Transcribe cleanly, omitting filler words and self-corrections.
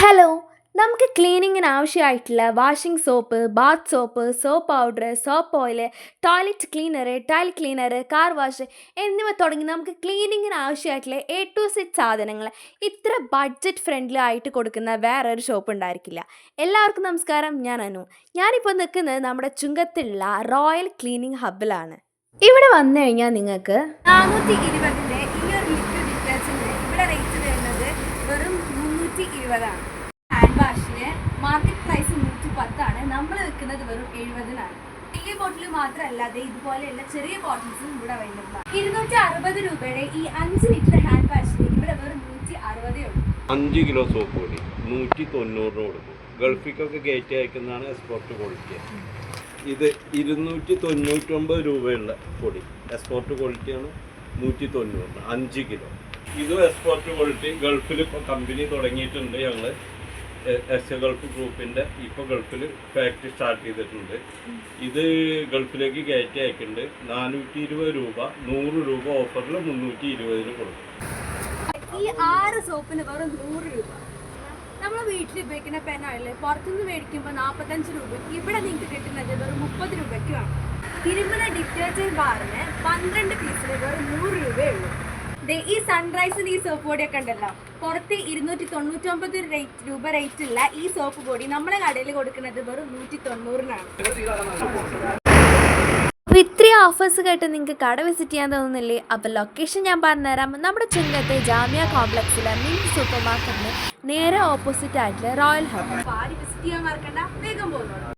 Hello, നമുക്ക് ക്ലീനിങ്ങിന് ആവശ്യമായിട്ടുള്ള washing soap, bath soap, soap powder, soap oil, toilet cleaner, tile cleaner, car wash എന്നിവ തുടങ്ങി നമുക്ക് ക്ലീനിങ്ങിന് ആവശ്യമായിട്ടുള്ള A to Z സാധനങ്ങൾ ഇത്ര ബഡ്ജറ്റ് ഫ്രണ്ട്ലി ആയിട്ട് കൊടുക്കുന്ന വേറൊരു ഷോപ്പ് ഉണ്ടായിരിക്കില്ല. എല്ലാവർക്കും നമസ്കാരം, ഞാൻ അനു. ഞാനിപ്പോൾ നിൽക്കുന്നത് നമ്മുടെ ചുങ്കത്തുള്ള റോയൽ ക്ലീനിങ് ഹബ്ബിലാണ്. ഇവിടെ വന്നു കഴിഞ്ഞാൽ നിങ്ങൾക്ക് 420-ൻ്റെ ഈ ഒരു ലിക്വിഡ് ഡിറ്റർജൻറ്റ് ഇവിടെ റേറ്റ് വരുന്നത് വെറും 320 ഹാൻഡ് വാഷിന് മാർക്കറ്റ് പ്രൈസ് 110, നമ്മൾ വെക്കുന്നത് വെറും 70. വലിയ ബോട്ടിൽ മാത്രമല്ലാതെ ഇതുപോലെയുള്ള ചെറിയ ബോട്ടിൽസും ഇവിടെ അവൈലബിൾ ആണ്. 260 രൂപയുടെ ഈ 5 ലിറ്റർ ഹാൻഡ് വാഷിന് ഇവിടെ വെറും 160 ഉള്ളൂ. 5 കിലോ സോപ്പ് പൊടി 190 കൊടുക്കും. ഗൾഫിക്കൊക്കെ ഗേറ്റ് അയക്കുന്നതാണ് എക്സ്പോർട്ട് ക്വാളിറ്റി. ഇത് 299 രൂപയുള്ള പൊടി എക്സ്പോർട്ട് ക്വാളിറ്റിയാണ്. 190 5 കിലോ. ഇത് എക്സ്പോർട്ട് ക്വാളിറ്റി. ഗൾഫിൽ ഇപ്പോൾ കമ്പനി തുടങ്ങിയിട്ടുണ്ട്. ഞങ്ങൾ ഗൾഫ് ഗ്രൂപ്പിൻ്റെ ഇപ്പോൾ ഗൾഫിൽ ഫാക്ടറി സ്റ്റാർട്ട് ചെയ്തിട്ടുണ്ട്. ഇത് ഗൾഫിലേക്ക് കയറ്റി അയക്കുന്നുണ്ട്. 420 രൂപ, 100 രൂപ ഓഫറിൽ 320 കൊടുക്കും. ഈ 6 സോപ്പിന് വെറും 100 രൂപ. നമ്മൾ വീട്ടിൽ ഉപയോഗിക്കുന്ന പെനോയിൽ പുറത്തുനിന്ന് മേടിക്കുമ്പോൾ 45 രൂപ, ഇവിടെ നിങ്ങൾക്ക് കിട്ടുന്നത് വെറും 30 രൂപയ്ക്കാണ്. തിരുമല ഡിറ്റർജൻറ്റ് ബാറിന് 12 പീസിന് വെറും 100 രൂപയേ ഉള്ളൂ. ഈ സൺറൈസിന് ഈ സോപ്പ് പൊടിയൊക്കെ ഉണ്ടല്ലോ, പുറത്ത് 299 രൂപ റേറ്റ് ഉള്ള ഈ സോപ്പ് പൊടി നമ്മുടെ കടയിൽ കൊടുക്കുന്നത് വെറും 190-നാണ്. അപ്പോൾ ഇത്രയും ഓഫേഴ്സ് കേട്ട് നിങ്ങൾക്ക് കട വിസിറ്റ് ചെയ്യാൻ തോന്നുന്നില്ലേ? അപ്പോൾ ലൊക്കേഷൻ ഞാൻ പറഞ്ഞുതരാം. നമ്മുടെ ചുങ്കത്തെ ജാമിയ കോംപ്ലക്സിലെ മിനി സൂപ്പർ മാർക്കറ്റിന് നേരെ ഓപ്പോസിറ്റ് ആയിട്ടുള്ള റോയൽ ഹബ്. ആര് വിസിറ്റ് ചെയ്യാൻ മറക്കണ്ട, വേഗം പോകുന്നു.